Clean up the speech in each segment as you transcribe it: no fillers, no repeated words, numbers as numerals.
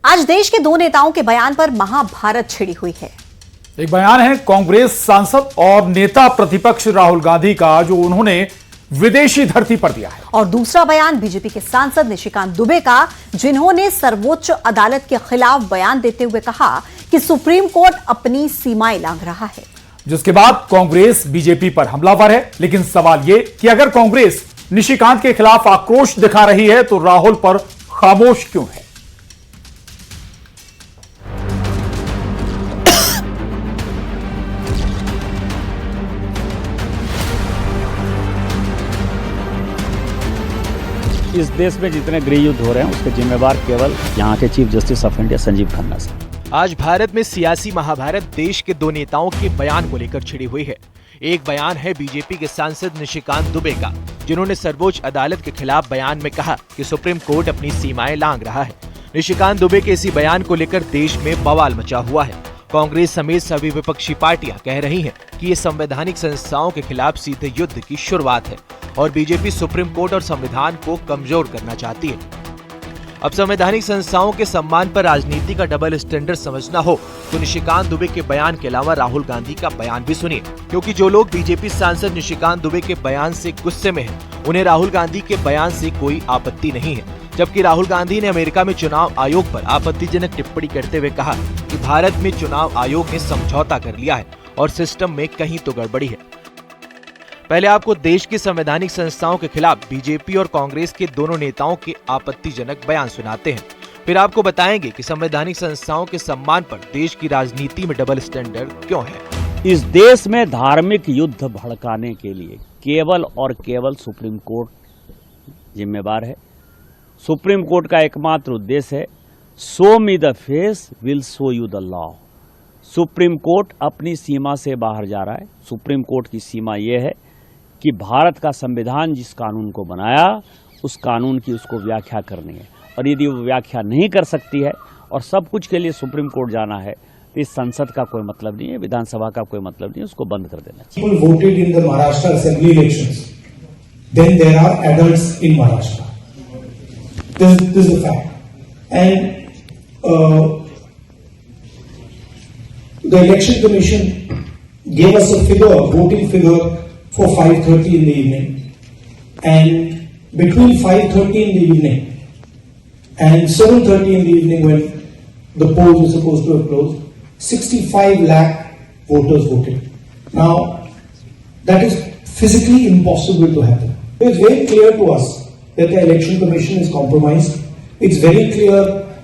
आज देश के दो नेताओं के बयान पर महाभारत छिड़ी हुई है। एक बयान है कांग्रेस सांसद और नेता प्रतिपक्ष राहुल गांधी का, जो उन्होंने विदेशी धरती पर दिया है, और दूसरा बयान बीजेपी के सांसद निशिकांत दुबे का, जिन्होंने सर्वोच्च अदालत के खिलाफ बयान देते हुए कहा कि सुप्रीम कोर्ट अपनी सीमाएं लांघ रहा है। जिसके बाद कांग्रेस बीजेपी पर हमलावर है। लेकिन सवाल यह कि अगर कांग्रेस निशिकांत के खिलाफ आक्रोश दिखा रही है तो राहुल पर खामोश क्यों है? इस देश में जितने गृह युद्ध हो रहे हैं उसके जिम्मेवार केवल यहाँ के chief justice of India Sanjeev Khanna साहब। आज भारत में सियासी महाभारत देश के दो नेताओं के बयान को लेकर छिड़ी हुई है। एक बयान है बीजेपी के सांसद निशिकांत दुबे का, जिन्होंने सर्वोच्च अदालत के खिलाफ बयान में कहा कि सुप्रीम कोर्ट अपनी सीमाएं लांघ रहा है। निशिकांत दुबे के इसी बयान को लेकर देश में बवाल मचा हुआ है। कांग्रेस समेत सभी विपक्षी पार्टियां कह रही हैं कि ये संवैधानिक संस्थाओं के खिलाफ सीधे युद्ध की शुरुआत है और बीजेपी सुप्रीम कोर्ट और संविधान को कमजोर करना चाहती है। अब संवैधानिक संस्थाओं के सम्मान पर राजनीति का डबल स्टैंडर्ड समझना हो तो निशिकांत दुबे के बयान के अलावा राहुल गांधी का बयान भी सुनिए, क्योंकि जो लोग बीजेपी सांसद निशिकांत दुबे के बयान से गुस्से में हैं, उन्हें राहुल गांधी के बयान से कोई आपत्ति नहीं है। जबकि राहुल गांधी ने अमेरिका में चुनाव आयोग पर आपत्तिजनक टिप्पणी करते हुए कहा कि भारत में चुनाव आयोग ने समझौता कर लिया है और सिस्टम में कहीं तो गड़बड़ी है। पहले आपको देश की संवैधानिक संस्थाओं के खिलाफ बीजेपी और कांग्रेस के दोनों नेताओं के आपत्तिजनक बयान सुनाते हैं, फिर आपको बताएंगे कि संवैधानिक संस्थाओं के सम्मान पर देश की राजनीति में डबल स्टैंडर्ड क्यों है। इस देश में धार्मिक युद्ध भड़काने के लिए केवल और केवल सुप्रीम कोर्ट जिम्मेवार है। सुप्रीम कोर्ट का एकमात्र उद्देश्य है show me the face will show you the law. Supreme court अपनी सीमा से बाहर जा रहा है। सुप्रीम कोर्ट की सीमा यह है कि भारत का संविधान जिस कानून को बनाया उस कानून की उसको व्याख्या करनी है, और यदि वो व्याख्या नहीं कर सकती है और सब कुछ के लिए सुप्रीम कोर्ट जाना है तो इस संसद का कोई मतलब नहीं है, विधानसभा का कोई मतलब नहीं है, उसको बंद कर देना चाहिए। People voted in the Maharashtra assembly elections. Then there are adults in Maharashtra. This is the fact. And the election commission gave us a figure, voting figure for 5:30 in the evening. And between 5:30 in the evening and 7:30 in the evening, when the polls were supposed to have closed, 65 lakh voters voted. Now, that is physically impossible to happen. It's very clear to us that the election commission is compromised. It's very clear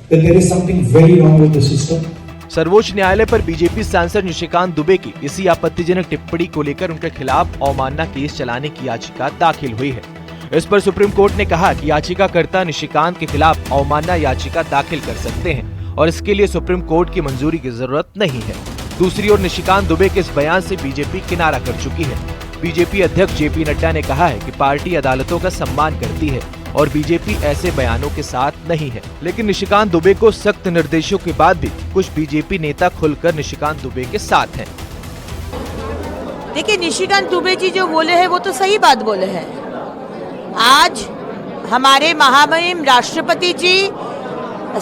that there is something very wrong with the system. सर्वोच्च न्यायालय पर BJP सांसद निशिकांत दुबे की इसी आपत्तिजनक टिप्पणी को लेकर उनके खिलाफ अवमानना केस चलाने की याचिका दाखिल हुई है। इस पर सुप्रीम कोर्ट ने कहा कि याचिकाकर्ता निशिकांत के खिलाफ अवमानना याचिका दाखिल कर सकते हैं और इसके लिए सुप्रीम कोर्ट की मंजूरी की जरूरत नहीं है। दूसरी ओर निशिकांत दुबे के इस बयान से बीजेपी किनारा कर चुकी है। बीजेपी अध्यक्ष जेपी नड्डा ने कहा है कि पार्टी अदालतों का सम्मान करती है और बीजेपी ऐसे बयानों के साथ नहीं है। लेकिन निशिकांत दुबे को सख्त निर्देशों के बाद भी कुछ बीजेपी नेता खुलकर निशिकांत दुबे के साथ हैं। देखिए, निशिकांत दुबे जी जो बोले हैं वो तो सही बात बोले हैं। आज हमारे महामहिम राष्ट्रपति जी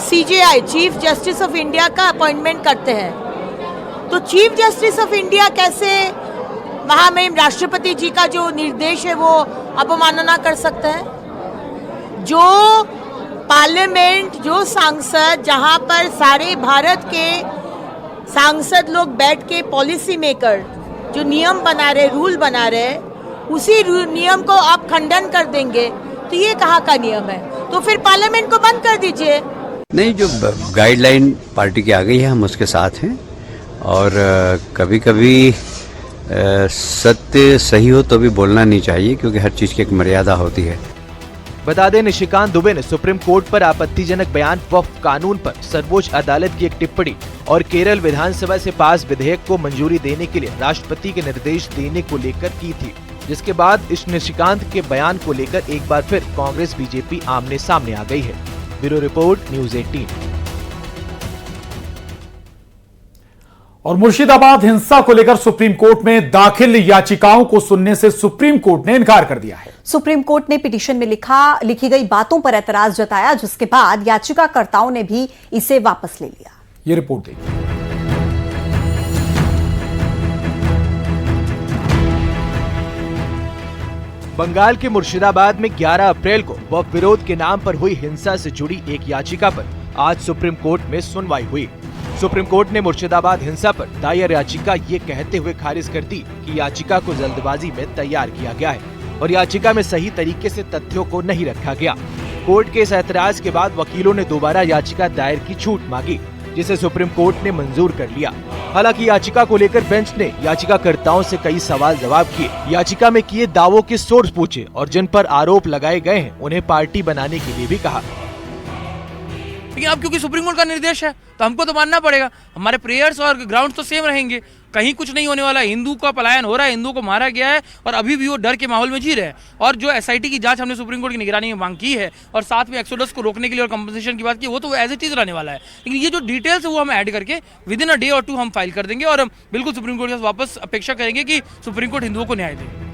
CJI chief justice of India का अपॉइंटमेंट करते हैं, तो चीफ जस्टिस ऑफ इंडिया कैसे महामहिम राष्ट्रपति जी का जो निर्देश है वो अवमानना कर सकते हैं? जो पार्लियामेंट, जो सांसद, जहां पर सारे भारत के सांसद लोग बैठ के पॉलिसी मेकर जो नियम बना रहे, रूल बना रहे, उसी नियम को आप खंडन कर देंगे तो ये कहाँ का नियम है? तो फिर पार्लियामेंट को बंद कर दीजिए। नहीं, जो गाइडलाइन पार्टी की आ गई है हम उसके साथ हैं, और कभी कभी सत्य सही हो तो भी बोलना नहीं चाहिए, क्योंकि हर चीज की एक मर्यादा होती है। बता दें, निशिकांत दुबे ने सुप्रीम कोर्ट पर आपत्तिजनक बयान, वक्फ कानून पर सर्वोच्च अदालत की एक टिप्पणी और केरल विधानसभा से पास विधेयक को मंजूरी देने के लिए राष्ट्रपति के निर्देश देने को लेकर की थी, जिसके बाद इस निशिकांत के बयान को लेकर एक बार फिर कांग्रेस बीजेपी आमने सामने आ गई है। Bureau report, news 18। और मुर्शिदाबाद हिंसा को लेकर सुप्रीम कोर्ट में दाखिल याचिकाओं को सुनने से सुप्रीम कोर्ट ने इनकार कर दिया है। सुप्रीम कोर्ट ने पिटीशन में लिखी गई बातों पर एतराज जताया, जिसके बाद याचिकाकर्ताओं ने भी इसे वापस ले लिया। ये रिपोर्ट देखिए। बंगाल के मुर्शिदाबाद में 11 अप्रैल को वक्फ विरोध के नाम पर हुई हिंसा से जुड़ी एक याचिका पर आज सुप्रीम कोर्ट में सुनवाई हुई। सुप्रीम कोर्ट ने मुर्शिदाबाद हिंसा पर दायर याचिका ये कहते हुए खारिज कर दी कि याचिका को जल्दबाजी में तैयार किया गया है और याचिका में सही तरीके से तथ्यों को नहीं रखा गया। कोर्ट के इस ऐतराज के बाद वकीलों ने दोबारा याचिका दायर की छूट मांगी, जिसे सुप्रीम कोर्ट ने मंजूर कर लिया। हालांकि याचिका को लेकर बेंच ने याचिकाकर्ताओं से कई सवाल जवाब किए, याचिका में किए दावों के सोर्स पूछे और जिन पर आरोप लगाए गए हैं उन्हें पार्टी बनाने के लिए भी कहा। लेकिन अब क्योंकि सुप्रीम कोर्ट का निर्देश है तो हमको तो मानना पड़ेगा। हमारे प्रेयर्स और ग्राउंड तो सेम रहेंगे, कहीं कुछ नहीं होने वाला। हिंदू का पलायन हो रहा है, हिंदू को मारा गया है और अभी भी वो डर के माहौल में जी रहे हैं। और जो एसआईटी की जांच हमने सुप्रीम कोर्ट की निगरानी में मांग की है और साथ में एक्सोडस को रोकने के लिए और कंपनसेशन की बात की, वो तो एज इट इज रहने वाला है। लेकिन ये जो डिटेल्स है वो हम ऐड करके विद इन अ डे और 2 हम फाइल कर देंगे और बिल्कुल सुप्रीम कोर्ट के वापस अपेक्षा करेंगे कि सुप्रीम कोर्ट हिंदुओं को न्याय दे।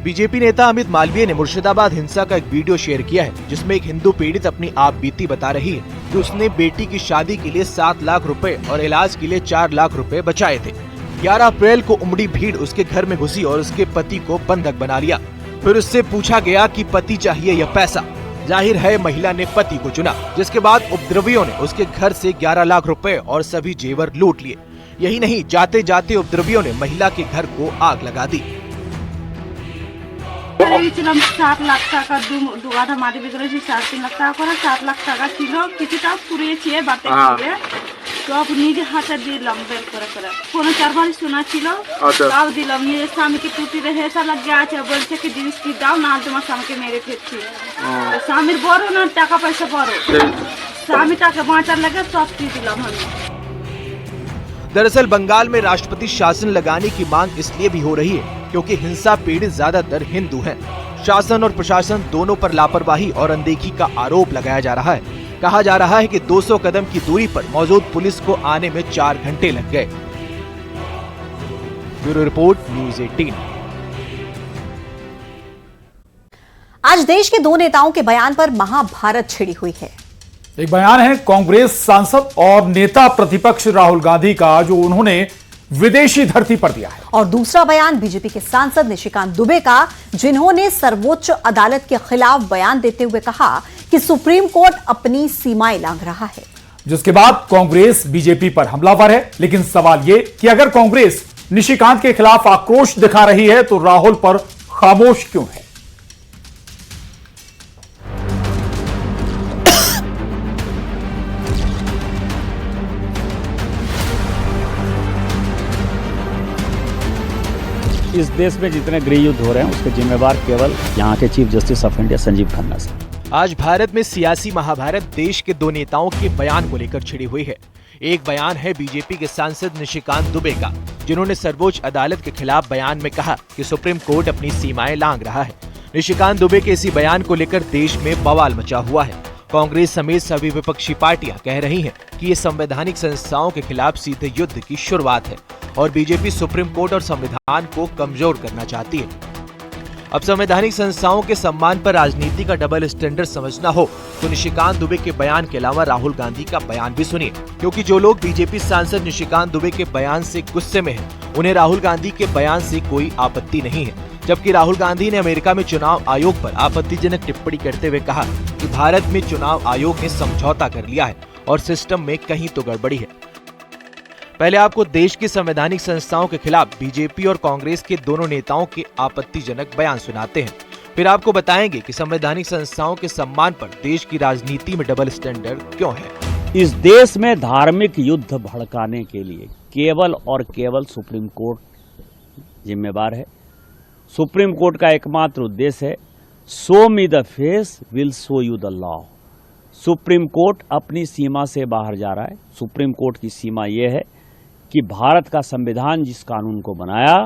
बीजेपी नेता अमित मालवीय ने मुर्शिदाबाद हिंसा का एक वीडियो शेयर किया है, जिसमें एक हिंदू पीड़ित अपनी आप बीती बता रही है कि उसने बेटी की शादी के लिए 7 लाख रुपए और इलाज के लिए 4 लाख रुपए बचाए थे। 11 अप्रैल को उमड़ी भीड़ उसके घर में घुसी और उसके पति को बंधक बना लिया। फिर उससे पूछा गया कि पति चाहिए या पैसा। जाहिर है महिला ने पति को चुना, जिसके बाद उपद्रवियों ने उसके घर से 11 लाख रुपए और सभी जेवर लूट लिए। यही नहीं, जाते जाते उपद्रवियों ने महिला के घर को आग लगा दी। 7 লাখ টাকা দু গাধা মাটি বিক্রি করেছি, 3.5 লাখ টাকা করে 7 লাখ টাকা ছিল, কিছুটা পুড়িয়েছে বাতে দিয়ে সব নিজে হাতে দিলাম বের করে করে। ফোনে 4 বারই শোনা ছিল, তাও দিলাম। নিজের স্বামীকে টুটিতে হেসা লাগিয়ে আছে, বলছে কি জিনিস কি দাও না তোমার স্বামীকে মেরে ফেলছি। স্বামীর বড় না টাকা পয়সা বড়, স্বামীটাকে বাঁচার লাগে সব কি দিলাম আমি। दरअसल बंगाल में राष्ट्रपति शासन लगाने की मांग इसलिए भी हो रही है क्योंकि हिंसा पीड़ित ज्यादातर हिंदू हैं। शासन और प्रशासन दोनों पर लापरवाही और अनदेखी का आरोप लगाया जा रहा है। कहा जा रहा है कि 200 कदम की दूरी पर मौजूद पुलिस को आने में 4 घंटे लग गए। Bureau report, news 18। आज देश के 2 नेताओं के बयान पर महाभारत छिड़ी हुई है। एक बयान है कांग्रेस सांसद और नेता प्रतिपक्ष राहुल गांधी का, जो उन्होंने विदेशी धरती पर दिया है, और दूसरा बयान बीजेपी के सांसद निशिकांत दुबे का, जिन्होंने सर्वोच्च अदालत के खिलाफ बयान देते हुए कहा कि सुप्रीम कोर्ट अपनी सीमाएं लांघ रहा है। जिसके बाद कांग्रेस बीजेपी पर हमलावर है। लेकिन सवाल ये कि अगर कांग्रेस निशिकांत के खिलाफ आक्रोश दिखा रही है तो राहुल पर खामोश क्यों है? इस देश में जितने गृह युद्ध हो रहे हैं उसके जिम्मेवार केवल यहाँ के chief justice of India Sanjeev Khanna से। आज भारत में सियासी महाभारत देश के 2 नेताओं के बयान को लेकर छिड़ी हुई है। एक बयान है बीजेपी के सांसद निशिकांत दुबे का, जिन्होंने सर्वोच्च अदालत के खिलाफ बयान में कहा कि सुप्रीम कोर्ट अपनी सीमाएं लांघ रहा है। निशिकांत दुबे के इसी बयान को लेकर देश में बवाल मचा हुआ है। कांग्रेस समेत सभी विपक्षी पार्टियां कह रही हैं कि ये संवैधानिक संस्थाओं के खिलाफ सीधे युद्ध की शुरुआत है और बीजेपी सुप्रीम कोर्ट और संविधान को कमजोर करना चाहती है। अब संवैधानिक संस्थाओं के सम्मान पर राजनीति का डबल स्टैंडर्ड समझना हो तो निशिकांत दुबे के बयान के अलावा राहुल गांधी का बयान भी सुनिए, क्योंकि जो लोग बीजेपी सांसद निशिकांत दुबे के बयान से गुस्से में हैं, उन्हें राहुल गांधी के बयान से कोई आपत्ति नहीं है। जबकि राहुल गांधी ने अमेरिका में चुनाव आयोग पर आपत्तिजनक टिप्पणी करते हुए कहा कि भारत में चुनाव आयोग ने समझौता कर लिया है और सिस्टम में कहीं तो गड़बड़ी है। पहले आपको देश की संवैधानिक संस्थाओं के खिलाफ बीजेपी और कांग्रेस के दोनों नेताओं के आपत्तिजनक बयान सुनाते हैं, फिर आपको बताएंगे कि संवैधानिक संस्थाओं के सम्मान पर देश की राजनीति में डबल स्टैंडर्ड क्यों है। इस देश में धार्मिक युद्ध भड़काने के लिए केवल और केवल सुप्रीम कोर्ट जिम्मेवार है। सुप्रीम कोर्ट का एकमात्र उद्देश्य है, show me the face will show you the law. Supreme court अपनी सीमा से बाहर जा रहा है। सुप्रीम कोर्ट की सीमा यह है कि भारत का संविधान जिस कानून को बनाया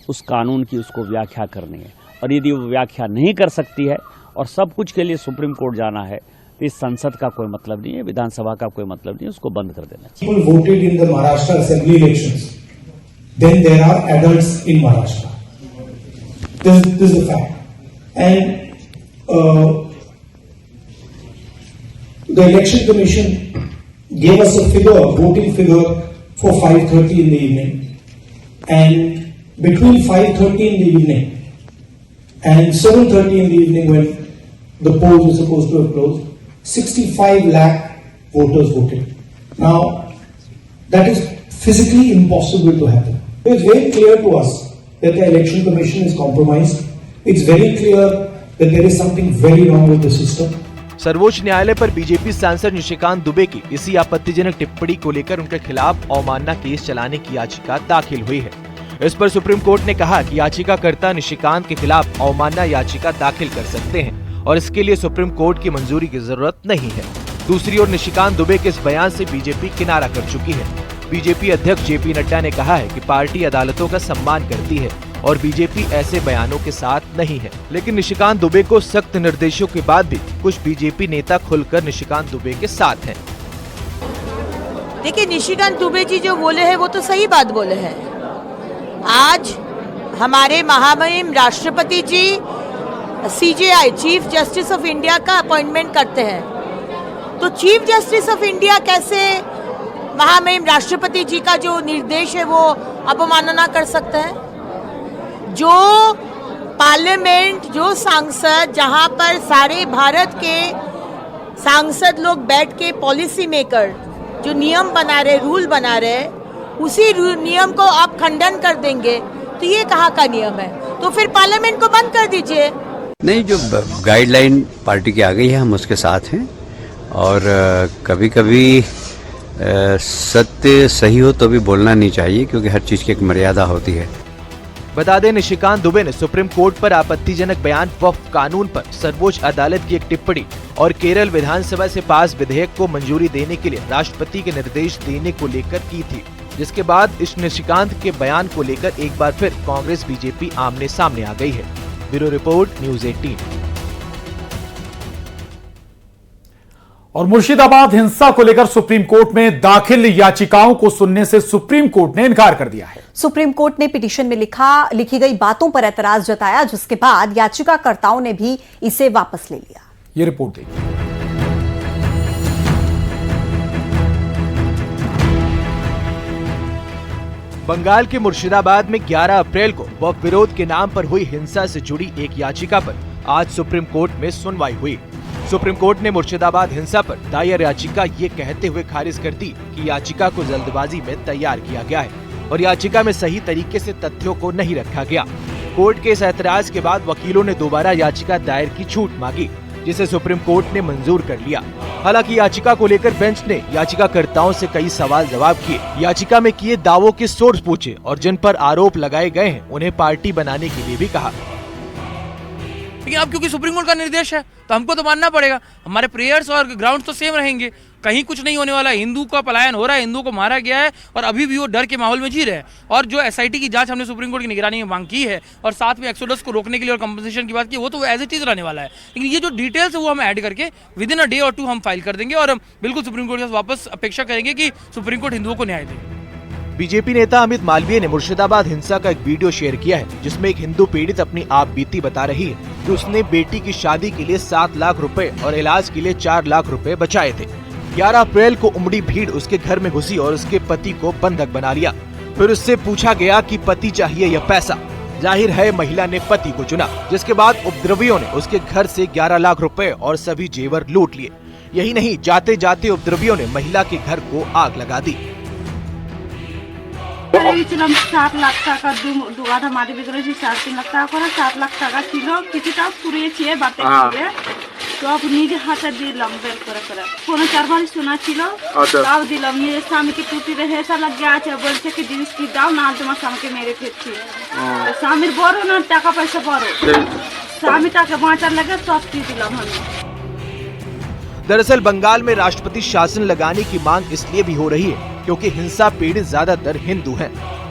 उस कानून की उसको व्याख्या करनी है, और यदि वो व्याख्या नहीं कर सकती है और सब कुछ के लिए सुप्रीम कोर्ट जाना है इस संसद का कोई मतलब नहीं है, विधानसभा का कोई मतलब नहीं है, उसको बंद कर देना चाहिए। People voted in the Maharashtra assembly elections. Then there are adults in Maharashtra. This is the fact. And the election commission gave us a figure, voting figure for 5:30 in the evening. And between 5:30 in the evening and 7:30 in the evening, when the polls were supposed to have closed, 65 lakh voters voted. Now, that is physically impossible to happen. It's very clear to us that the election commission is compromised. It's very clear that there is something very wrong with the system. सर्वोच्च न्यायालय पर BJP सांसद निशिकांत दुबे की इसी आपत्तिजनक टिप्पणी को लेकर उनके खिलाफ अवमानना केस चलाने की याचिका दाखिल हुई है। इस पर सुप्रीम कोर्ट ने कहा कि याचिकाकर्ता निशिकांत के खिलाफ अवमानना याचिका दाखिल कर सकते हैं और इसके लिए सुप्रीम कोर्ट की मंजूरी की जरूरत नहीं है। दूसरी ओर निशिकांत दुबे के इस बयान से बीजेपी किनारा कर चुकी है। बीजेपी अध्यक्ष जेपी नड्डा ने कहा है कि पार्टी अदालतों का सम्मान करती है और बीजेपी ऐसे बयानों के साथ नहीं है। लेकिन निशिकांत दुबे को सख्त निर्देशों के बाद भी कुछ बीजेपी नेता खुलकर निशिकांत दुबे के साथ हैं। देखिए, निशिकांत दुबे जी जो बोले हैं वो तो सही बात बोले हैं। आज हमारे महामहिम राष्ट्रपति जी CJI chief justice of India का अपॉइंटमेंट करते हैं, तो चीफ जस्टिस ऑफ इंडिया कैसे महामहिम राष्ट्रपति जी का जो निर्देश है वो अवमानना कर सकते हैं? जो पार्लियामेंट, जो सांसद, जहां पर सारे भारत के सांसद लोग बैठ के पॉलिसी मेकर जो नियम बना रहे, रूल बना रहे, उसी नियम को आप खंडन कर देंगे तो ये कहाँ का नियम है? तो फिर पार्लियामेंट को बंद कर दीजिए। नहीं, जो गाइडलाइन पार्टी की आ गई है हम उसके साथ हैं और कभी कभी सत्य सही हो तो भी बोलना नहीं चाहिए, क्योंकि हर चीज़ की एक मर्यादा होती है। बता दें, निशिकांत दुबे ने सुप्रीम कोर्ट पर आपत्तिजनक बयान वक्फ कानून पर सर्वोच्च अदालत की एक टिप्पणी और केरल विधानसभा से पास विधेयक को मंजूरी देने के लिए राष्ट्रपति के निर्देश देने को लेकर की थी, जिसके बाद इस निशिकांत के बयान को लेकर एक बार फिर कांग्रेस बीजेपी आमने सामने आ गई है। Bureau report, news 18। और मुर्शिदाबाद हिंसा को लेकर सुप्रीम कोर्ट में दाखिल याचिकाओं को सुनने से सुप्रीम कोर्ट ने इनकार कर दिया है। सुप्रीम कोर्ट ने पिटीशन में लिखी गई बातों पर एतराज जताया, जिसके बाद याचिकाकर्ताओं ने भी इसे वापस ले लिया। ये रिपोर्ट देखिए। बंगाल के मुर्शिदाबाद में 11 अप्रैल को वक्फ विरोध के नाम पर हुई हिंसा से जुड़ी एक याचिका पर आज सुप्रीम कोर्ट में सुनवाई हुई। सुप्रीम कोर्ट ने मुर्शिदाबाद हिंसा पर दायर याचिका ये कहते हुए खारिज कर दी कि याचिका को जल्दबाजी में तैयार किया गया है और याचिका में सही तरीके से तथ्यों को नहीं रखा गया। कोर्ट के इस ऐतराज के बाद वकीलों ने दोबारा याचिका दायर की छूट मांगी, जिसे सुप्रीम कोर्ट ने मंजूर कर लिया। हालांकि याचिका को लेकर बेंच ने याचिकाकर्ताओं से कई सवाल जवाब किए, याचिका में किए दावों के सोर्स पूछे और जिन पर आरोप लगाए गए हैं उन्हें पार्टी बनाने के लिए भी कहा। लेकिन अब क्योंकि सुप्रीम कोर्ट का निर्देश है तो हमको तो मानना पड़ेगा। हमारे प्रेयर्स और ग्राउंड तो सेम रहेंगे, कहीं कुछ नहीं होने वाला है। हिंदू का पलायन हो रहा है, हिंदू को मारा गया है और अभी भी वो डर के माहौल में जी रहे हैं। और जो SIT की जांच हमने सुप्रीम कोर्ट की निगरानी में मांग की है और साथ में एक्सोडस को रोकने के लिए और कंपनसेशन की बात की, वो तो एज इट इज रहने वाला है। लेकिन ये जो डिटेल्स है वो हम ऐड करके विद इन अ डे और 2 हम फाइल कर देंगे और बिल्कुल सुप्रीम कोर्ट के वापस अपेक्षा करेंगे कि सुप्रीम कोर्ट हिंदुओं को न्याय दे। बीजेपी नेता अमित मालवीय ने मुर्शिदाबाद हिंसा का एक वीडियो शेयर किया है, जिसमें एक हिंदू पीड़ित अपनी आप बीती बता रही है कि उसने बेटी की शादी के लिए 7 लाख रुपए और इलाज के लिए 4 लाख रुपए बचाए थे। 11 अप्रैल को उमड़ी भीड़ उसके घर में घुसी और उसके पति को बंधक बना लिया। फिर उससे पूछा गया कि पति चाहिए या पैसा। जाहिर है महिला ने पति को चुना, जिसके बाद उपद्रवियों ने उसके घर से 11 लाख रुपए और सभी जेवर लूट लिए। यही नहीं, जाते जाते उपद्रवियों ने महिला के घर को आग लगा दी। 7 লাখ টাকা দুগাধা মাটি বিক্রি করেছি, 3.5 লাখ টাকা করে 7 লাখ টাকা ছিল, কিছুটা পুড়িয়েছি বাতে দিয়ে, সব নিজে হাতে দিলাম বের করে করে। ফোনে 4 বার শোনা ছিল, তাও দিলাম। নিজের স্বামীকে টুটিতে হেসা লাগিয়ে আছে, বলছে কি জিনিস কি দাও না তোমার স্বামীকে মেরে ফেলছি। স্বামীর বড় না টাকা পয়সা বড়, স্বামীটাকে বাঁচার লাগে সব দিয়ে দিলাম আমি। दरअसल बंगाल में राष्ट्रपति शासन लगाने की मांग इसलिए भी हो रही है क्योंकि हिंसा पीड़ित ज्यादातर हिंदू हैं।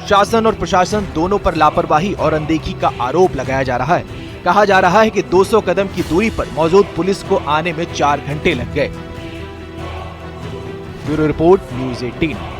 शासन और प्रशासन दोनों पर लापरवाही और अनदेखी का आरोप लगाया जा रहा है। कहा जा रहा है कि 200 कदम की दूरी पर मौजूद पुलिस को आने में 4 घंटे लग गए। Bureau report, news 18।